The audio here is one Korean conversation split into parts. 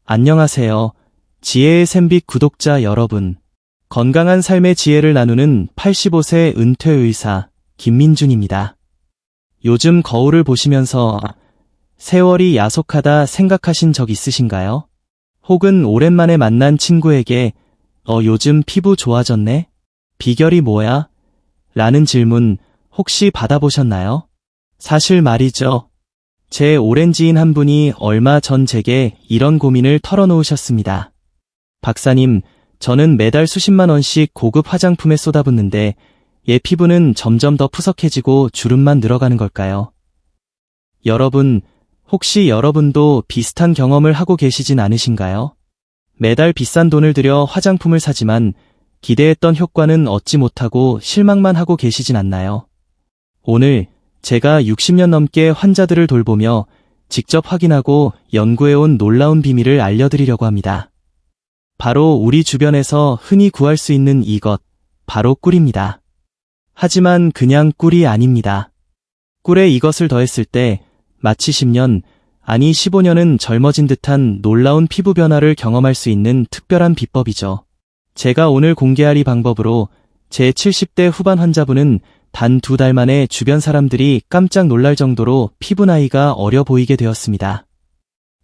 안녕하세요. 지혜의 샘빛 구독자 여러분. 건강한 삶의 지혜를 나누는 85세 은퇴 의사 김민준입니다. 요즘 거울을 보시면서 세월이 야속하다 생각하신 적 있으신가요? 혹은 오랜만에 만난 친구에게 요즘 피부 좋아졌네? 비결이 뭐야? 라는 질문 혹시 받아보셨나요? 사실 말이죠. 제 오랜 지인 한 분이 얼마 전 제게 이런 고민을 털어놓으셨습니다. 박사님, 저는 매달 수십만 원씩 고급 화장품에 쏟아붓는데 얘 피부는 점점 더 푸석해지고 주름만 늘어가는 걸까요? 여러분, 혹시 여러분도 비슷한 경험을 하고 계시진 않으신가요? 매달 비싼 돈을 들여 화장품을 사지만 기대했던 효과는 얻지 못하고 실망만 하고 계시진 않나요? 오늘 제가 60년 넘게 환자들을 돌보며 직접 확인하고 연구해온 놀라운 비밀을 알려드리려고 합니다. 바로 우리 주변에서 흔히 구할 수 있는 이것, 바로 꿀입니다. 하지만 그냥 꿀이 아닙니다. 꿀에 이것을 더했을 때 마치 10년, 아니 15년은 젊어진 듯한 놀라운 피부 변화를 경험할 수 있는 특별한 비법이죠. 제가 오늘 공개할 이 방법으로 제 70대 후반 환자분은 단 2달 만에 주변 사람들이 깜짝 놀랄 정도로 피부 나이가 어려 보이게 되었습니다.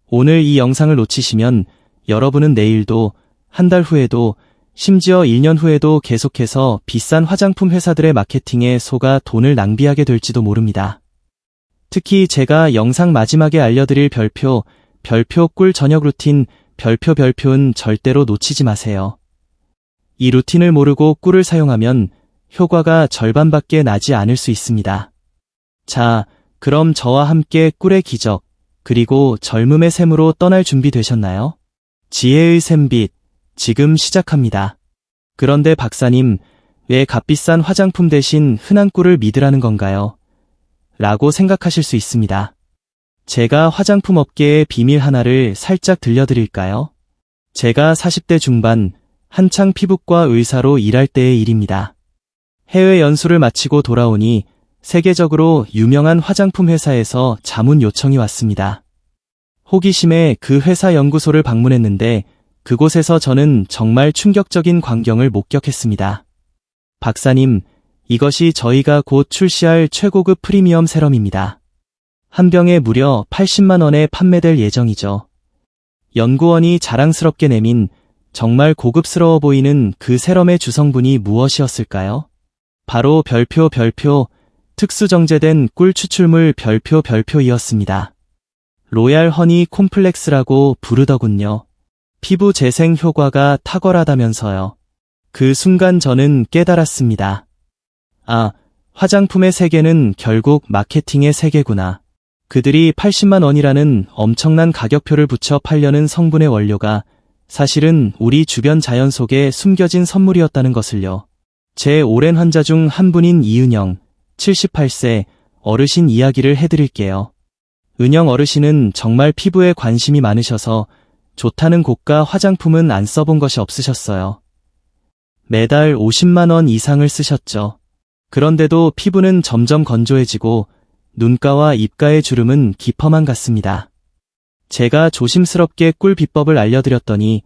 오늘 이 영상을 놓치시면 여러분은 내일도, 한 달 후에도, 심지어 1년 후에도 계속해서 비싼 화장품 회사들의 마케팅에 속아 돈을 낭비하게 될지도 모릅니다. 특히 제가 영상 마지막에 알려드릴 별표 꿀 저녁 루틴, 별표는 절대로 놓치지 마세요. 이 루틴을 모르고 꿀을 사용하면 효과가 절반밖에 나지 않을 수 있습니다. 자, 그럼 저와 함께 꿀의 기적, 그리고 젊음의 샘으로 떠날 준비 되셨나요? 지혜의 샘빛, 지금 시작합니다. 그런데 박사님, 왜 값비싼 화장품 대신 흔한 꿀을 믿으라는 건가요? 라고 생각하실 수 있습니다. 제가 화장품 업계의 비밀 하나를 살짝 들려드릴까요? 제가 40대 중반, 한창 피부과 의사로 일할 때의 일입니다. 해외 연수를 마치고 돌아오니 세계적으로 유명한 화장품 회사에서 자문 요청이 왔습니다. 호기심에 그 회사 연구소를 방문했는데 그곳에서 저는 정말 충격적인 광경을 목격했습니다. 박사님, 이것이 저희가 곧 출시할 최고급 프리미엄 세럼입니다. 한 병에 무려 80만 원에 판매될 예정이죠. 연구원이 자랑스럽게 내민 정말 고급스러워 보이는 그 세럼의 주성분이 무엇이었을까요? 바로 별표 특수 정제된 꿀 추출물 별표이었습니다. 로얄 허니 콤플렉스라고 부르더군요. 피부 재생 효과가 탁월하다면서요. 그 순간 저는 깨달았습니다. 아, 화장품의 세계는 결국 마케팅의 세계구나. 그들이 80만 원이라는 엄청난 가격표를 붙여 팔려는 성분의 원료가 사실은 우리 주변 자연 속에 숨겨진 선물이었다는 것을요. 제 오랜 환자 중 한 분인 이은영, 78세 어르신 이야기를 해드릴게요. 은영 어르신은 정말 피부에 관심이 많으셔서 좋다는 고가 화장품은 안 써본 것이 없으셨어요. 매달 50만 원 이상을 쓰셨죠. 그런데도 피부는 점점 건조해지고 눈가와 입가의 주름은 깊어만 갔습니다. 제가 조심스럽게 꿀 비법을 알려드렸더니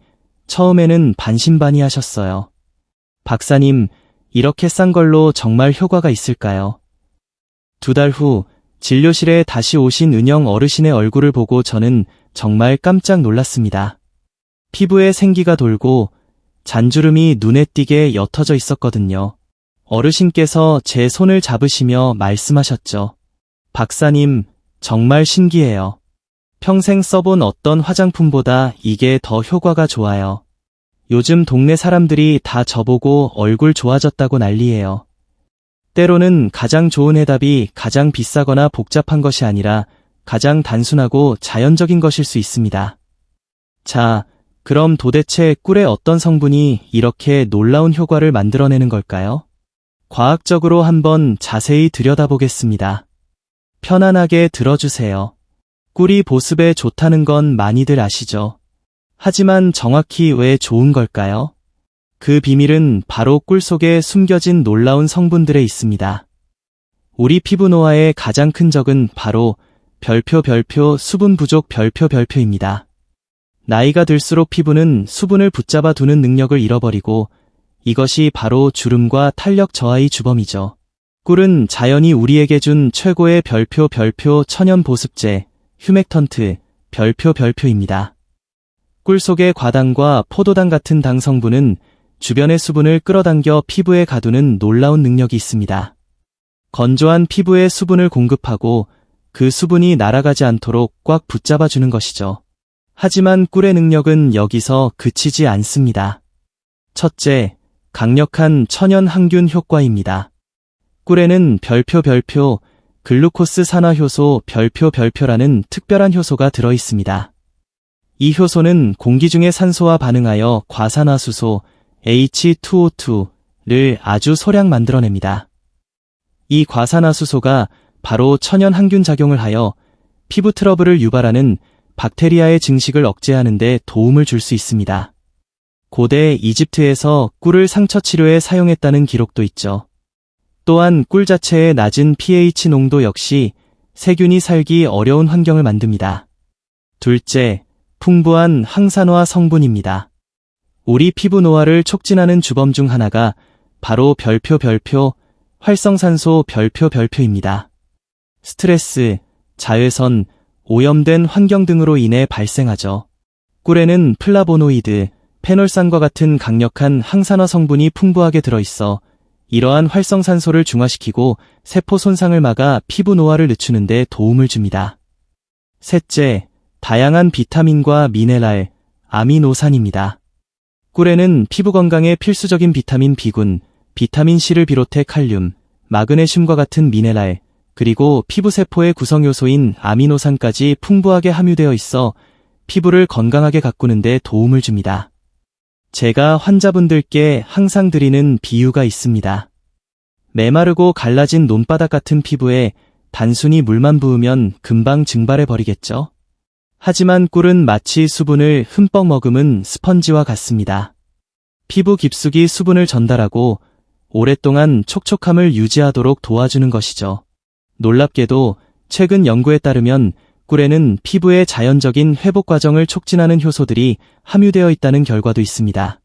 처음에는 반신반의하셨어요. 박사님, 이렇게 싼 걸로 정말 효과가 있을까요? 2달 후 진료실에 다시 오신 은영 어르신의 얼굴을 보고 저는 정말 깜짝 놀랐습니다. 피부에 생기가 돌고 잔주름이 눈에 띄게 옅어져 있었거든요. 어르신께서 제 손을 잡으시며 말씀하셨죠. 박사님, 정말 신기해요. 평생 써본 어떤 화장품보다 이게 더 효과가 좋아요. 요즘 동네 사람들이 다 저보고 얼굴 좋아졌다고 난리예요. 때로는 가장 좋은 해답이 가장 비싸거나 복잡한 것이 아니라 가장 단순하고 자연적인 것일 수 있습니다. 자, 그럼 도대체 꿀의 어떤 성분이 이렇게 놀라운 효과를 만들어내는 걸까요? 과학적으로 한번 자세히 들여다보겠습니다. 편안하게 들어주세요. 꿀이 보습에 좋다는 건 많이들 아시죠? 하지만 정확히 왜 좋은 걸까요? 그 비밀은 바로 꿀 속에 숨겨진 놀라운 성분들에 있습니다. 우리 피부 노화의 가장 큰 적은 바로 별표 수분 부족 별표입니다. 나이가 들수록 피부는 수분을 붙잡아 두는 능력을 잃어버리고 이것이 바로 주름과 탄력 저하의 주범이죠. 꿀은 자연이 우리에게 준 최고의 별표 천연 보습제, 휴맥턴트, 별표입니다. 꿀 속의 과당과 포도당 같은 당 성분은 주변의 수분을 끌어당겨 피부에 가두는 놀라운 능력이 있습니다. 건조한 피부에 수분을 공급하고 그 수분이 날아가지 않도록 꽉 붙잡아주는 것이죠. 하지만 꿀의 능력은 여기서 그치지 않습니다. 첫째, 강력한 천연 항균 효과입니다. 꿀에는 별표, 글루코스 산화 효소 별표라는 특별한 효소가 들어 있습니다. 이 효소는 공기 중의 산소와 반응하여 과산화수소 H2O2를 아주 소량 만들어냅니다. 이 과산화수소가 바로 천연 항균 작용을 하여 피부 트러블을 유발하는 박테리아의 증식을 억제하는 데 도움을 줄 수 있습니다. 고대 이집트에서 꿀을 상처 치료에 사용했다는 기록도 있죠. 또한 꿀 자체의 낮은 pH 농도 역시 세균이 살기 어려운 환경을 만듭니다. 둘째, 풍부한 항산화 성분입니다. 우리 피부 노화를 촉진하는 주범 중 하나가 바로 별표, 활성산소 별표입니다. 스트레스, 자외선, 오염된 환경 등으로 인해 발생하죠. 꿀에는 플라보노이드, 페놀산과 같은 강력한 항산화 성분이 풍부하게 들어있어 이러한 활성산소를 중화시키고 세포 손상을 막아 피부 노화를 늦추는 데 도움을 줍니다. 셋째, 다양한 비타민과 미네랄, 아미노산입니다. 꿀에는 피부 건강에 필수적인 비타민 B군, 비타민 C를 비롯해 칼륨, 마그네슘과 같은 미네랄, 그리고 피부 세포의 구성요소인 아미노산까지 풍부하게 함유되어 있어 피부를 건강하게 가꾸는 데 도움을 줍니다. 제가 환자분들께 항상 드리는 비유가 있습니다. 메마르고 갈라진 논바닥 같은 피부에 단순히 물만 부으면 금방 증발해 버리겠죠? 하지만 꿀은 마치 수분을 흠뻑 머금은 스펀지와 같습니다. 피부 깊숙이 수분을 전달하고 오랫동안 촉촉함을 유지하도록 도와주는 것이죠. 놀랍게도 최근 연구에 따르면 꿀에는 피부의 자연적인 회복 과정을 촉진하는 효소들이 함유되어 있다는 결과도 있습니다.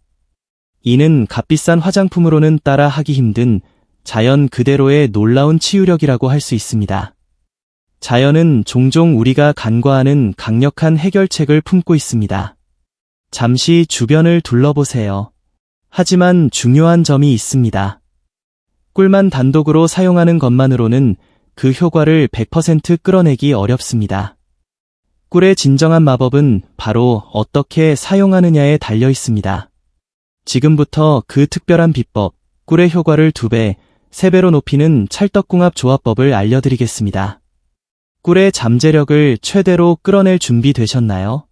이는 값비싼 화장품으로는 따라 하기 힘든 자연 그대로의 놀라운 치유력이라고 할 수 있습니다. 자연은 종종 우리가 간과하는 강력한 해결책을 품고 있습니다. 잠시 주변을 둘러보세요. 하지만 중요한 점이 있습니다. 꿀만 단독으로 사용하는 것만으로는 그 효과를 100% 끌어내기 어렵습니다. 꿀의 진정한 마법은 바로 어떻게 사용하느냐에 달려 있습니다. 지금부터 그 특별한 비법, 꿀의 효과를 2배, 3배로 높이는 찰떡궁합 조합법을 알려드리겠습니다. 꿀의 잠재력을 최대로 끌어낼 준비 되셨나요?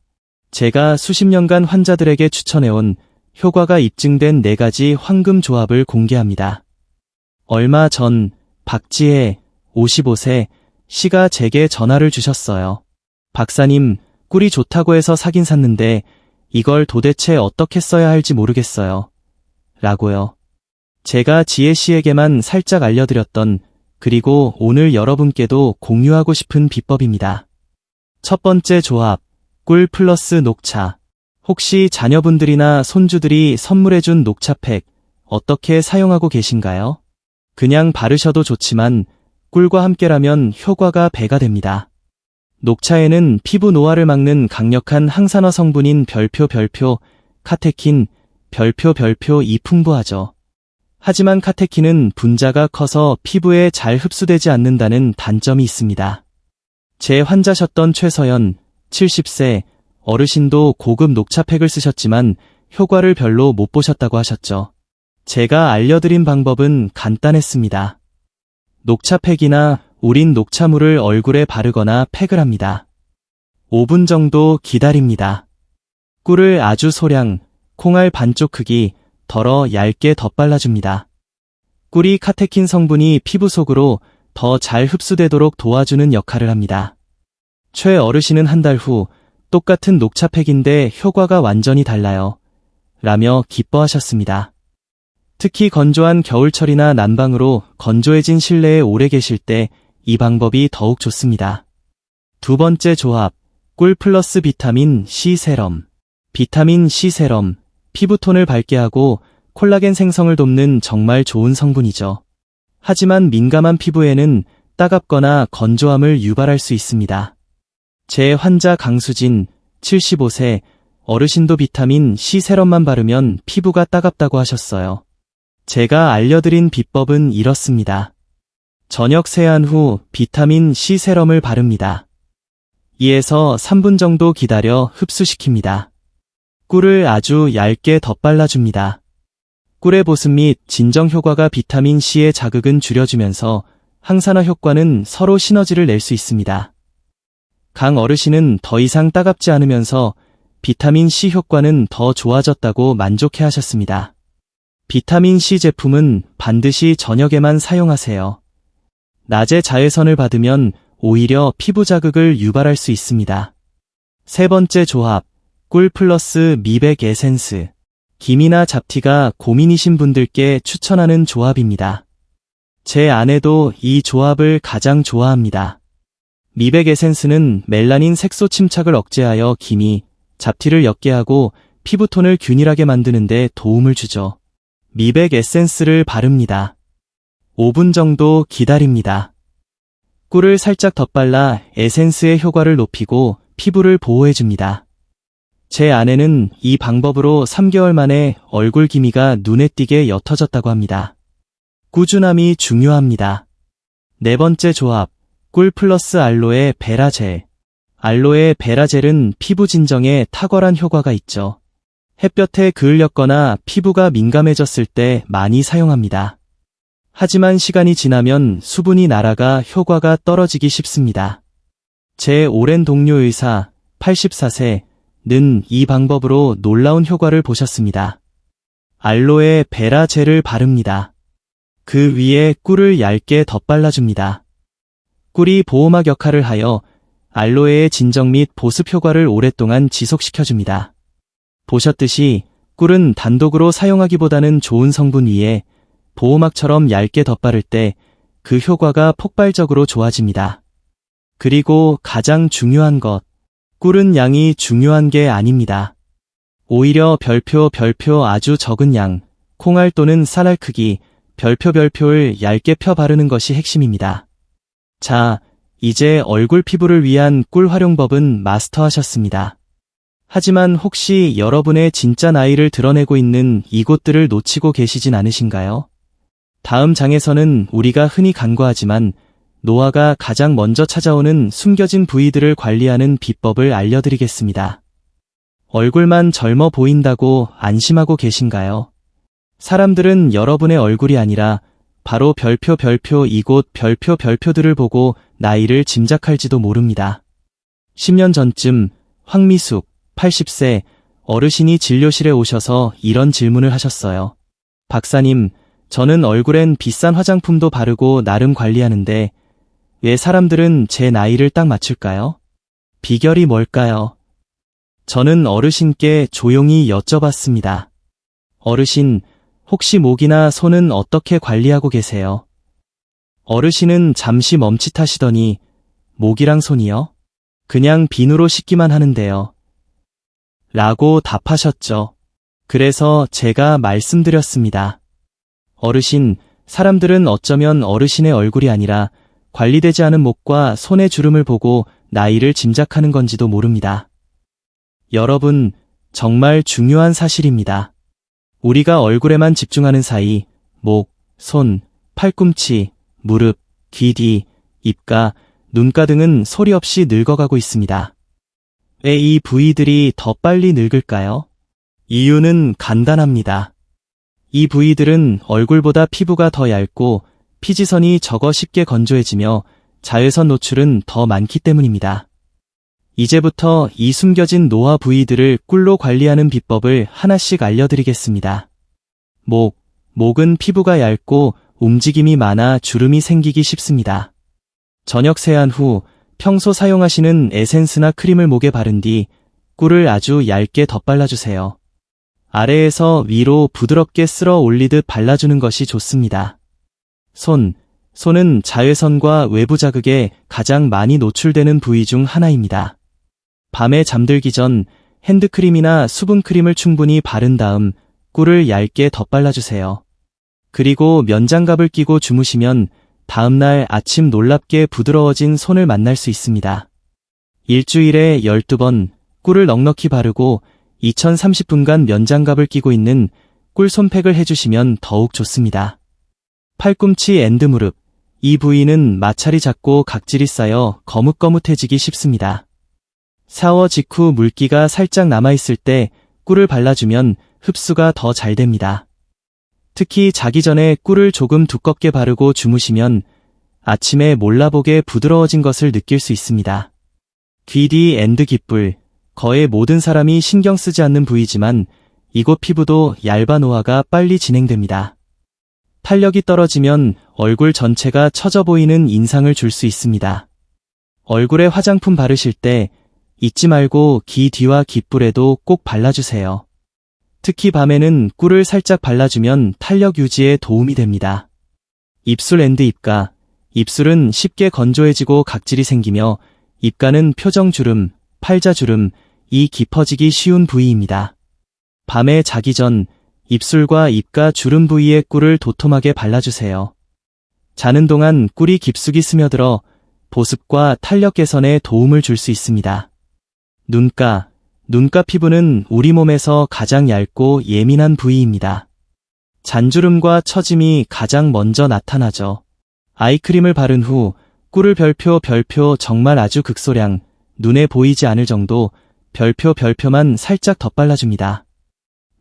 제가 수십 년간 환자들에게 추천해온 효과가 입증된 4가지 황금 조합을 공개합니다. 얼마 전 박지혜 55세 씨가 제게 전화를 주셨어요. 박사님, 꿀이 좋다고 해서 사긴 샀는데 이걸 도대체 어떻게 써야 할지 모르겠어요. 라고요. 제가 지혜 씨에게만 살짝 알려드렸던 그리고 오늘 여러분께도 공유하고 싶은 비법입니다. 첫 번째 조합, 꿀 플러스 녹차. 혹시 자녀분들이나 손주들이 선물해준 녹차팩 어떻게 사용하고 계신가요? 그냥 바르셔도 좋지만 꿀과 함께라면 효과가 배가 됩니다. 녹차에는 피부 노화를 막는 강력한 항산화 성분인 별표, 카테킨, 별표이 풍부하죠. 하지만 카테킨은 분자가 커서 피부에 잘 흡수되지 않는다는 단점이 있습니다. 제 환자셨던 최서연, 70세, 어르신도 고급 녹차팩을 쓰셨지만 효과를 별로 못 보셨다고 하셨죠. 제가 알려드린 방법은 간단했습니다. 녹차팩이나 우린 녹차물을 얼굴에 바르거나 팩을 합니다. 5분 정도 기다립니다. 꿀을 아주 소량, 콩알 반쪽 크기, 덜어 얇게 덧발라줍니다. 꿀이 카테킨 성분이 피부 속으로 더 잘 흡수되도록 도와주는 역할을 합니다. 최 어르신은 한 달 후 똑같은 녹차팩인데 효과가 완전히 달라요. 라며 기뻐하셨습니다. 특히 건조한 겨울철이나 난방으로 건조해진 실내에 오래 계실 때 이 방법이 더욱 좋습니다. 두 번째 조합, 꿀 플러스 비타민 C 세럼. 비타민 C 세럼, 피부톤을 밝게 하고 콜라겐 생성을 돕는 정말 좋은 성분이죠. 하지만 민감한 피부에는 따갑거나 건조함을 유발할 수 있습니다. 제 환자 강수진, 75세, 어르신도 비타민 C 세럼만 바르면 피부가 따갑다고 하셨어요. 제가 알려드린 비법은 이렇습니다. 저녁 세안 후 비타민 C 세럼을 바릅니다. 2에서 3분 정도 기다려 흡수시킵니다. 꿀을 아주 얇게 덧발라줍니다. 꿀의 보습 및 진정 효과가 비타민 C의 자극은 줄여주면서 항산화 효과는 서로 시너지를 낼 수 있습니다. 강 어르신은 더 이상 따갑지 않으면서 비타민 C 효과는 더 좋아졌다고 만족해 하셨습니다. 비타민 C 제품은 반드시 저녁에만 사용하세요. 낮에 자외선을 받으면 오히려 피부 자극을 유발할 수 있습니다. 세 번째 조합, 꿀 플러스 미백 에센스. 기미나 잡티가 고민이신 분들께 추천하는 조합입니다. 제 아내도 이 조합을 가장 좋아합니다. 미백 에센스는 멜라닌 색소 침착을 억제하여 기미, 잡티를 옅게 하고 피부톤을 균일하게 만드는 데 도움을 주죠. 미백 에센스를 바릅니다. 5분 정도 기다립니다. 꿀을 살짝 덧발라 에센스의 효과를 높이고 피부를 보호해줍니다. 제 아내는 이 방법으로 3개월 만에 얼굴 기미가 눈에 띄게 옅어졌다고 합니다. 꾸준함이 중요합니다. 네 번째 조합, 꿀 플러스 알로에 베라젤. 알로에 베라젤은 피부 진정에 탁월한 효과가 있죠. 햇볕에 그을렸거나 피부가 민감해졌을 때 많이 사용합니다. 하지만 시간이 지나면 수분이 날아가 효과가 떨어지기 쉽습니다. 제 오랜 동료 의사, 84세는 이 방법으로 놀라운 효과를 보셨습니다. 알로에 베라 젤을 바릅니다. 그 위에 꿀을 얇게 덧발라줍니다. 꿀이 보호막 역할을 하여 알로에의 진정 및 보습 효과를 오랫동안 지속시켜줍니다. 보셨듯이 꿀은 단독으로 사용하기보다는 좋은 성분 위에 보호막처럼 얇게 덧바를 때 그 효과가 폭발적으로 좋아집니다. 그리고 가장 중요한 것, 꿀은 양이 중요한 게 아닙니다. 오히려 별표 아주 적은 양, 콩알 또는 쌀알 크기, 별표를 얇게 펴 바르는 것이 핵심입니다. 자, 이제 얼굴 피부를 위한 꿀 활용법은 마스터하셨습니다. 하지만 혹시 여러분의 진짜 나이를 드러내고 있는 이곳들을 놓치고 계시진 않으신가요? 다음 장에서는 우리가 흔히 간과하지만 노화가 가장 먼저 찾아오는 숨겨진 부위들을 관리하는 비법을 알려드리겠습니다. 얼굴만 젊어 보인다고 안심하고 계신가요? 사람들은 여러분의 얼굴이 아니라 바로 별표 이곳 별표들을 보고 나이를 짐작할지도 모릅니다. 10년 전쯤 황미숙 80세 어르신이 진료실에 오셔서 이런 질문을 하셨어요. 박사님, 저는 얼굴엔 비싼 화장품도 바르고 나름 관리하는데 왜 사람들은 제 나이를 딱 맞출까요? 비결이 뭘까요? 저는 어르신께 조용히 여쭤봤습니다. 어르신, 혹시 목이나 손은 어떻게 관리하고 계세요? 어르신은 잠시 멈칫하시더니 목이랑 손이요? 그냥 비누로 씻기만 하는데요. 라고 답하셨죠. 그래서 제가 말씀드렸습니다. 어르신, 사람들은 어쩌면 어르신의 얼굴이 아니라 관리되지 않은 목과 손의 주름을 보고 나이를 짐작하는 건지도 모릅니다. 여러분, 정말 중요한 사실입니다. 우리가 얼굴에만 집중하는 사이 목, 손, 팔꿈치, 무릎, 귀 뒤, 입가, 눈가 등은 소리 없이 늙어가고 있습니다. 왜 이 부위들이 더 빨리 늙을까요? 이유는 간단합니다. 이 부위들은 얼굴보다 피부가 더 얇고 피지선이 적어 쉽게 건조해지며 자외선 노출은 더 많기 때문입니다. 이제부터 이 숨겨진 노화 부위들을 꿀로 관리하는 비법을 하나씩 알려드리겠습니다. 목은 피부가 얇고 움직임이 많아 주름이 생기기 쉽습니다. 저녁 세안 후 평소 사용하시는 에센스나 크림을 목에 바른 뒤 꿀을 아주 얇게 덧발라주세요. 아래에서 위로 부드럽게 쓸어 올리듯 발라주는 것이 좋습니다. 손은 자외선과 외부 자극에 가장 많이 노출되는 부위 중 하나입니다. 밤에 잠들기 전 핸드크림이나 수분크림을 충분히 바른 다음 꿀을 얇게 덧발라주세요. 그리고 면장갑을 끼고 주무시면 다음날 아침 놀랍게 부드러워진 손을 만날 수 있습니다. 일주일에 12번 꿀을 넉넉히 바르고 2030분간 면장갑을 끼고 있는 꿀 손팩을 해주시면 더욱 좋습니다. 팔꿈치 앤드 무릎, 이 부위는 마찰이 작고 각질이 쌓여 거뭇거뭇해지기 쉽습니다. 샤워 직후 물기가 살짝 남아있을 때 꿀을 발라주면 흡수가 더 잘 됩니다. 특히 자기 전에 꿀을 조금 두껍게 바르고 주무시면 아침에 몰라보게 부드러워진 것을 느낄 수 있습니다. 귀 뒤 앤드 귓불, 거의 모든 사람이 신경 쓰지 않는 부위지만 이곳 피부도 얇아 노화가 빨리 진행됩니다. 탄력이 떨어지면 얼굴 전체가 처져 보이는 인상을 줄 수 있습니다. 얼굴에 화장품 바르실 때 잊지 말고 귀 뒤와 귓불에도 꼭 발라주세요. 특히 밤에는 꿀을 살짝 발라주면 탄력 유지에 도움이 됩니다. 입술 앤드 입가, 입술은 쉽게 건조해지고 각질이 생기며 입가는 표정주름, 팔자주름, 이 깊어지기 쉬운 부위입니다. 밤에 자기 전 입술과 입가 주름 부위에 꿀을 도톰하게 발라주세요. 자는 동안 꿀이 깊숙이 스며들어 보습과 탄력 개선에 도움을 줄 수 있습니다. 눈가 피부는 우리 몸에서 가장 얇고 예민한 부위입니다. 잔주름과 처짐이 가장 먼저 나타나죠. 아이크림을 바른 후 꿀을 별표 정말 아주 극소량, 눈에 보이지 않을 정도 별표만 살짝 덧발라줍니다.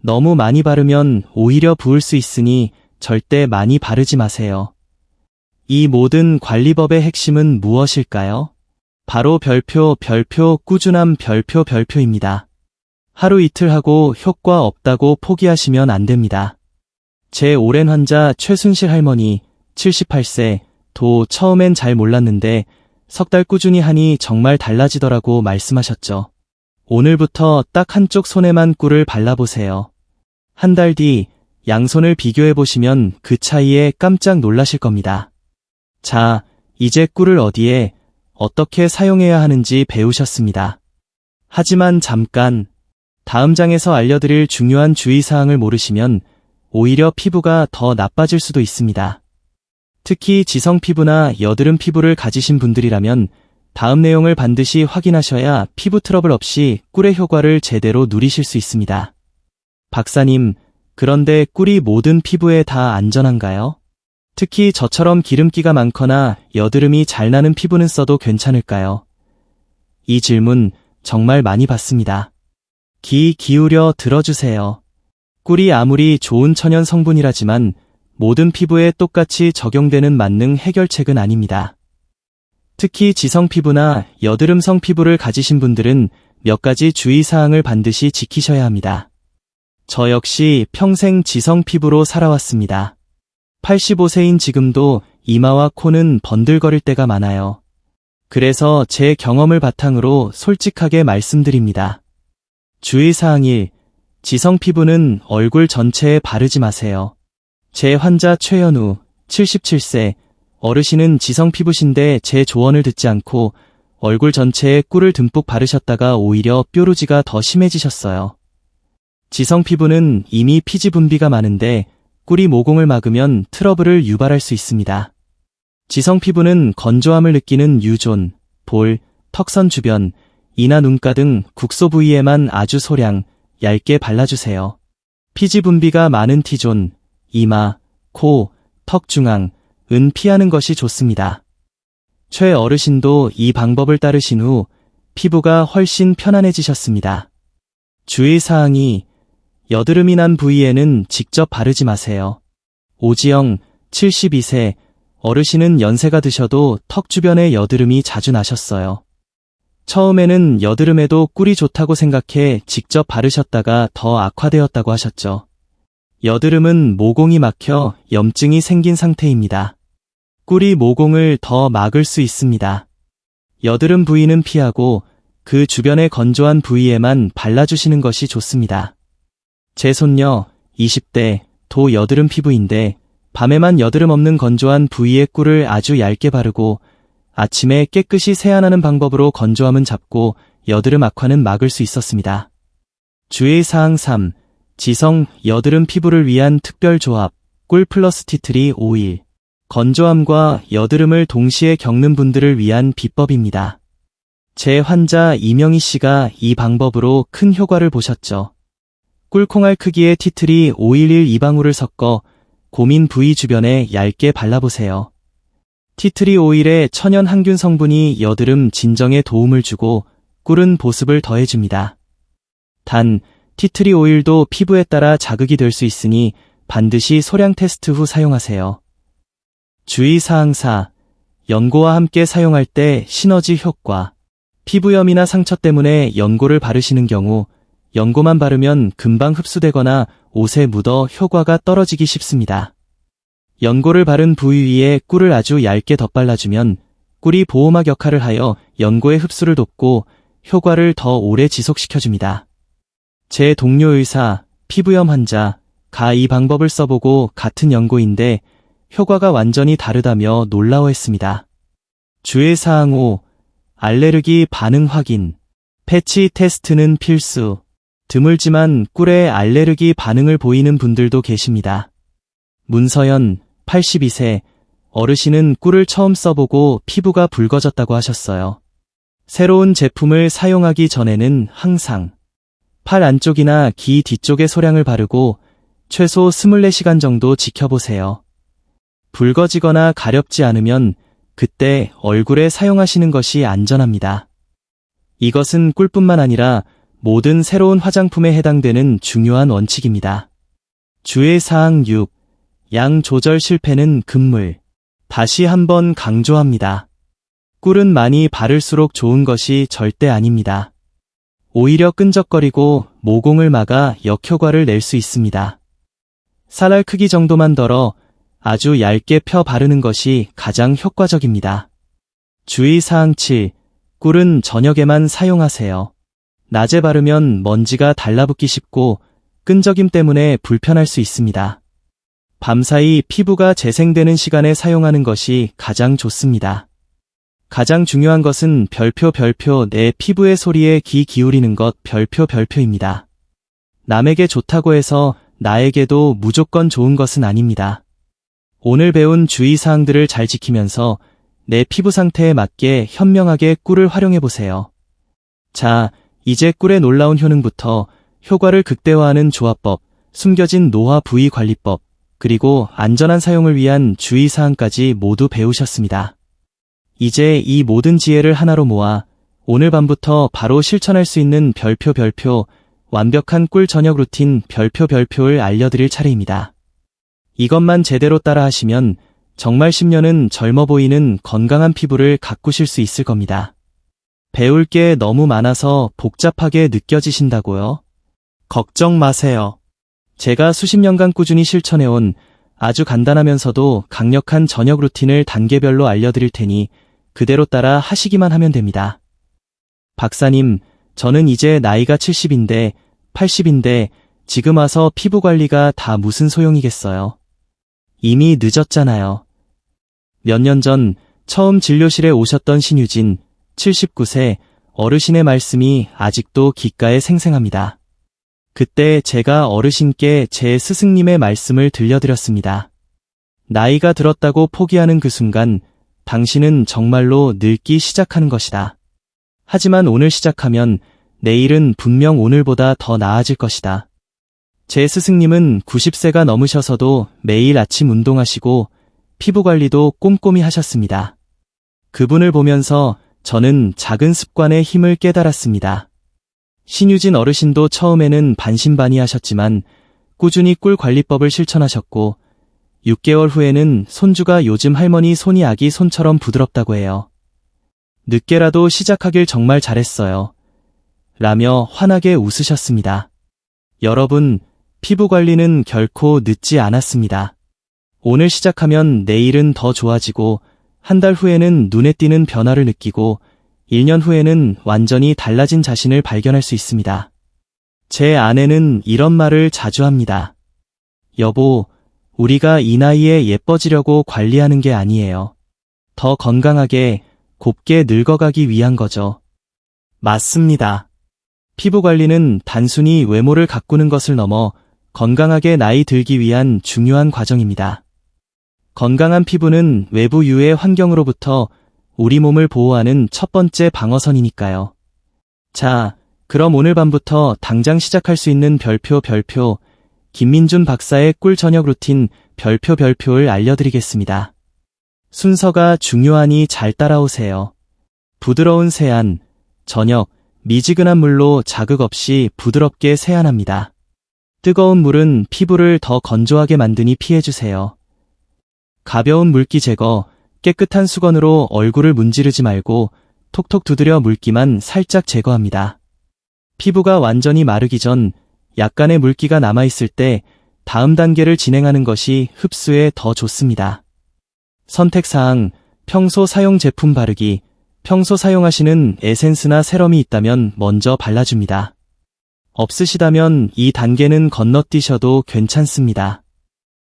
너무 많이 바르면 오히려 부을 수 있으니 절대 많이 바르지 마세요. 이 모든 관리법의 핵심은 무엇일까요? 바로 별표 꾸준함 별표입니다. 하루 이틀 하고 효과 없다고 포기하시면 안 됩니다. 제 오랜 환자 최순실 할머니 78세 도 처음엔 잘 몰랐는데 석 달 꾸준히 하니 정말 달라지더라고 말씀하셨죠. 오늘부터 딱 한쪽 손에만 꿀을 발라보세요. 한 달 뒤 양손을 비교해보시면 그 차이에 깜짝 놀라실 겁니다. 자, 이제 꿀을 어디에 어떻게 사용해야 하는지 배우셨습니다. 하지만 잠깐, 다음 장에서 알려드릴 중요한 주의사항을 모르시면 오히려 피부가 더 나빠질 수도 있습니다. 특히 지성 피부나 여드름 피부를 가지신 분들이라면 다음 내용을 반드시 확인하셔야 피부 트러블 없이 꿀의 효과를 제대로 누리실 수 있습니다. 박사님, 그런데 꿀이 모든 피부에 다 안전한가요? 특히 저처럼 기름기가 많거나 여드름이 잘 나는 피부는 써도 괜찮을까요? 이 질문 정말 많이 받습니다. 귀 기울여 들어주세요. 꿀이 아무리 좋은 천연 성분이라지만 모든 피부에 똑같이 적용되는 만능 해결책은 아닙니다. 특히 지성 피부나 여드름성 피부를 가지신 분들은 몇 가지 주의사항을 반드시 지키셔야 합니다. 저 역시 평생 지성 피부로 살아왔습니다. 85세인 지금도 이마와 코는 번들거릴 때가 많아요. 그래서 제 경험을 바탕으로 솔직하게 말씀드립니다. 주의사항 1. 지성 피부는 얼굴 전체에 바르지 마세요. 제 환자 최연우, 77세, 어르신은 지성 피부신데 제 조언을 듣지 않고 얼굴 전체에 꿀을 듬뿍 바르셨다가 오히려 뾰루지가 더 심해지셨어요. 지성 피부는 이미 피지 분비가 많은데 꿀이 모공을 막으면 트러블을 유발할 수 있습니다. 지성 피부는 건조함을 느끼는 유존, 볼, 턱선 주변, 이나 눈가 등 국소 부위에만 아주 소량, 얇게 발라주세요. 피지 분비가 많은 T존, 이마, 코, 턱 중앙, 은 피하는 것이 좋습니다. 최 어르신도 이 방법을 따르신 후 피부가 훨씬 편안해지셨습니다. 주의사항이 여드름이 난 부위에는 직접 바르지 마세요. 오지영, 72세, 어르신은 연세가 드셔도 턱 주변에 여드름이 자주 나셨어요. 처음에는 여드름에도 꿀이 좋다고 생각해 직접 바르셨다가 더 악화되었다고 하셨죠. 여드름은 모공이 막혀 염증이 생긴 상태입니다. 꿀이 모공을 더 막을 수 있습니다. 여드름 부위는 피하고 그 주변의 건조한 부위에만 발라주시는 것이 좋습니다. 제 손녀 20대 도 여드름 피부인데 밤에만 여드름 없는 건조한 부위에 꿀을 아주 얇게 바르고 아침에 깨끗이 세안하는 방법으로 건조함은 잡고 여드름 악화는 막을 수 있었습니다. 주의사항 3. 지성, 여드름 피부를 위한 특별조합, 꿀 플러스 티트리 오일. 건조함과 여드름을 동시에 겪는 분들을 위한 비법입니다. 제 환자 이명희 씨가 이 방법으로 큰 효과를 보셨죠. 꿀콩알 크기의 티트리 오일 1, 2방울을 섞어 고민 부위 주변에 얇게 발라보세요. 티트리 오일의 천연 항균 성분이 여드름 진정에 도움을 주고 꿀은 보습을 더해줍니다. 단, 티트리 오일도 피부에 따라 자극이 될 수 있으니 반드시 소량 테스트 후 사용하세요. 주의사항 4. 연고와 함께 사용할 때 시너지 효과. 피부염이나 상처 때문에 연고를 바르시는 경우 연고만 바르면 금방 흡수되거나 옷에 묻어 효과가 떨어지기 쉽습니다. 연고를 바른 부위 위에 꿀을 아주 얇게 덧발라주면 꿀이 보호막 역할을 하여 연고의 흡수를 돕고 효과를 더 오래 지속시켜줍니다. 제 동료 의사, 피부염 환자가 이 방법을 써보고 같은 연고인데 효과가 완전히 다르다며 놀라워했습니다. 주의사항 5. 알레르기 반응 확인. 패치 테스트는 필수. 드물지만 꿀에 알레르기 반응을 보이는 분들도 계십니다. 문서연, 82세, 어르신은 꿀을 처음 써보고 피부가 붉어졌다고 하셨어요. 새로운 제품을 사용하기 전에는 항상 팔 안쪽이나 귀 뒤쪽에 소량을 바르고 최소 24시간 정도 지켜보세요. 붉어지거나 가렵지 않으면 그때 얼굴에 사용하시는 것이 안전합니다. 이것은 꿀뿐만 아니라 모든 새로운 화장품에 해당되는 중요한 원칙입니다. 주의사항 6. 양 조절 실패는 금물. 다시 한번 강조합니다. 꿀은 많이 바를수록 좋은 것이 절대 아닙니다. 오히려 끈적거리고 모공을 막아 역효과를 낼 수 있습니다. 살알 크기 정도만 덜어 아주 얇게 펴 바르는 것이 가장 효과적입니다. 주의사항 7. 꿀은 저녁에만 사용하세요. 낮에 바르면 먼지가 달라붙기 쉽고 끈적임 때문에 불편할 수 있습니다. 밤사이 피부가 재생되는 시간에 사용하는 것이 가장 좋습니다. 가장 중요한 것은 별표 내 피부의 소리에 귀 기울이는 것 별표입니다. 남에게 좋다고 해서 나에게도 무조건 좋은 것은 아닙니다. 오늘 배운 주의사항들을 잘 지키면서 내 피부 상태에 맞게 현명하게 꿀을 활용해보세요. 자, 이제 꿀의 놀라운 효능부터 효과를 극대화하는 조합법, 숨겨진 노화 부위 관리법, 그리고 안전한 사용을 위한 주의사항까지 모두 배우셨습니다. 이제 이 모든 지혜를 하나로 모아 오늘 밤부터 바로 실천할 수 있는 별표 완벽한 꿀 저녁 루틴 별표를 알려드릴 차례입니다. 이것만 제대로 따라 하시면 정말 10년은 젊어 보이는 건강한 피부를 가꾸실 수 있을 겁니다. 배울 게 너무 많아서 복잡하게 느껴지신다고요? 걱정 마세요. 제가 수십 년간 꾸준히 실천해온 아주 간단하면서도 강력한 저녁 루틴을 단계별로 알려드릴 테니 그대로 따라 하시기만 하면 됩니다. 박사님, 저는 이제 나이가 70인데 80인데 지금 와서 피부 관리가 다 무슨 소용이겠어요. 이미 늦었잖아요. 몇 년 전 처음 진료실에 오셨던 신유진, 79세 어르신의 말씀이 아직도 귓가에 생생합니다. 그때 제가 어르신께 제 스승님의 말씀을 들려드렸습니다. 나이가 들었다고 포기하는 그 순간 당신은 정말로 늙기 시작하는 것이다. 하지만 오늘 시작하면 내일은 분명 오늘보다 더 나아질 것이다. 제 스승님은 90세가 넘으셔서도 매일 아침 운동하시고 피부 관리도 꼼꼼히 하셨습니다. 그분을 보면서 저는 작은 습관의 힘을 깨달았습니다. 신유진 어르신도 처음에는 반신반의하셨지만 꾸준히 꿀 관리법을 실천하셨고 6개월 후에는 손주가 요즘 할머니 손이 아기 손처럼 부드럽다고 해요. 늦게라도 시작하길 정말 잘했어요. 라며 환하게 웃으셨습니다. 여러분, 피부 관리는 결코 늦지 않았습니다. 오늘 시작하면 내일은 더 좋아지고 한 달 후에는 눈에 띄는 변화를 느끼고 1년 후에는 완전히 달라진 자신을 발견할 수 있습니다. 제 아내는 이런 말을 자주 합니다. 여보, 우리가 이 나이에 예뻐지려고 관리하는 게 아니에요. 더 건강하게, 곱게 늙어가기 위한 거죠. 맞습니다. 피부 관리는 단순히 외모를 가꾸는 것을 넘어 건강하게 나이 들기 위한 중요한 과정입니다. 건강한 피부는 외부 유해 환경으로부터 우리 몸을 보호하는 첫 번째 방어선이니까요. 자, 그럼 오늘 밤부터 당장 시작할 수 있는 별표 김민준 박사의 꿀 저녁 루틴 별표를 알려드리겠습니다. 순서가 중요하니 잘 따라오세요. 부드러운 세안, 저녁, 미지근한 물로 자극 없이 부드럽게 세안합니다. 뜨거운 물은 피부를 더 건조하게 만드니 피해주세요. 가벼운 물기 제거, 깨끗한 수건으로 얼굴을 문지르지 말고 톡톡 두드려 물기만 살짝 제거합니다. 피부가 완전히 마르기 전 약간의 물기가 남아있을 때 다음 단계를 진행하는 것이 흡수에 더 좋습니다. 선택사항, 평소 사용 제품 바르기. 평소 사용하시는 에센스나 세럼이 있다면 먼저 발라줍니다. 없으시다면 이 단계는 건너뛰셔도 괜찮습니다.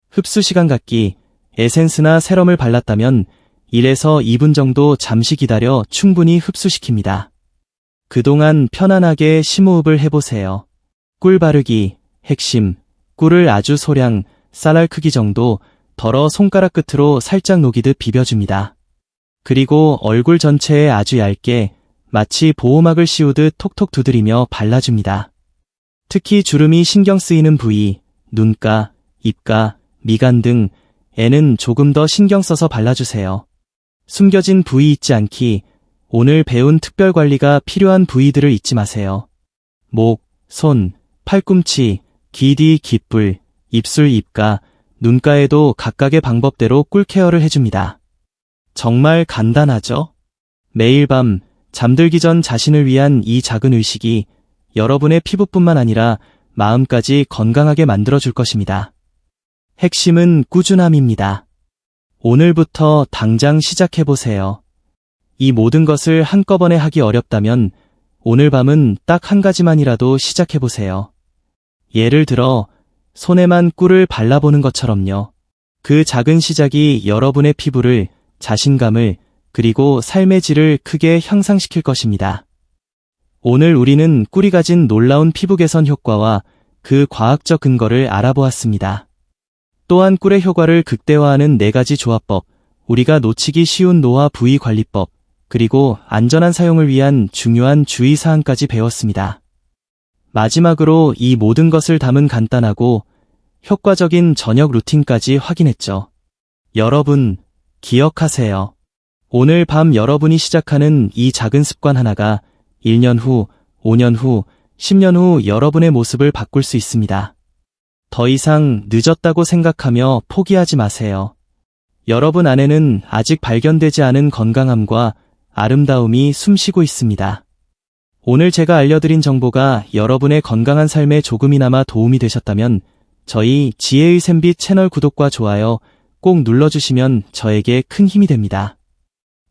흡수 시간 갖기. 에센스나 세럼을 발랐다면 1에서 2분 정도 잠시 기다려 충분히 흡수시킵니다. 그동안 편안하게 심호흡을 해보세요. 꿀 바르기. 핵심. 꿀을 아주 소량, 쌀알 크기 정도 덜어 손가락 끝으로 살짝 녹이듯 비벼줍니다. 그리고 얼굴 전체에 아주 얇게 마치 보호막을 씌우듯 톡톡 두드리며 발라줍니다. 특히 주름이 신경 쓰이는 부위, 눈가, 입가, 미간 등에는 조금 더 신경 써서 발라주세요. 숨겨진 부위 잊지 않기. 오늘 배운 특별 관리가 필요한 부위들을 잊지 마세요. 목, 손, 팔꿈치, 귀, 귓불, 입술, 입가, 눈가에도 각각의 방법대로 꿀 케어를 해줍니다. 정말 간단하죠? 매일 밤 잠들기 전 자신을 위한 이 작은 의식이 여러분의 피부뿐만 아니라 마음까지 건강하게 만들어줄 것입니다. 핵심은 꾸준함입니다. 오늘부터 당장 시작해보세요. 이 모든 것을 한꺼번에 하기 어렵다면 오늘 밤은 딱 한 가지만이라도 시작해보세요. 예를 들어 손에만 꿀을 발라보는 것처럼요. 그 작은 시작이 여러분의 피부를, 자신감을, 그리고 삶의 질을 크게 향상시킬 것입니다. 오늘 우리는 꿀이 가진 놀라운 피부 개선 효과와 그 과학적 근거를 알아보았습니다. 또한 꿀의 효과를 극대화하는 4가지 조합법, 우리가 놓치기 쉬운 노화 부위 관리법, 그리고 안전한 사용을 위한 중요한 주의사항까지 배웠습니다. 마지막으로 이 모든 것을 담은 간단하고 효과적인 저녁 루틴까지 확인했죠. 여러분, 기억하세요. 오늘 밤 여러분이 시작하는 이 작은 습관 하나가 1년 후, 5년 후, 10년 후 여러분의 모습을 바꿀 수 있습니다. 더 이상 늦었다고 생각하며 포기하지 마세요. 여러분 안에는 아직 발견되지 않은 건강함과 아름다움이 숨쉬고 있습니다. 오늘 제가 알려드린 정보가 여러분의 건강한 삶에 조금이나마 도움이 되셨다면 저희 지혜의 샘빛 채널 구독과 좋아요 꼭 눌러주시면 저에게 큰 힘이 됩니다.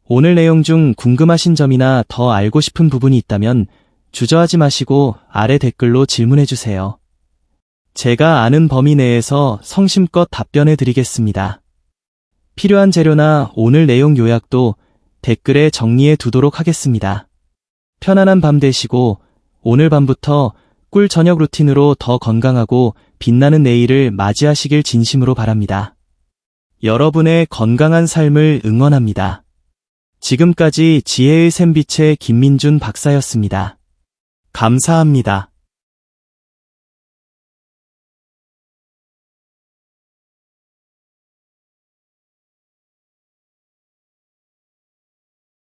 오늘 내용 중 궁금하신 점이나 더 알고 싶은 부분이 있다면 주저하지 마시고 아래 댓글로 질문해주세요. 제가 아는 범위 내에서 성심껏 답변해 드리겠습니다. 필요한 재료나 오늘 내용 요약도 댓글에 정리해 두도록 하겠습니다. 편안한 밤 되시고 오늘 밤부터 꿀 저녁 루틴으로 더 건강하고 빛나는 내일을 맞이하시길 진심으로 바랍니다. 여러분의 건강한 삶을 응원합니다. 지금까지 지혜의 샘빛의 김민준 박사였습니다. 감사합니다.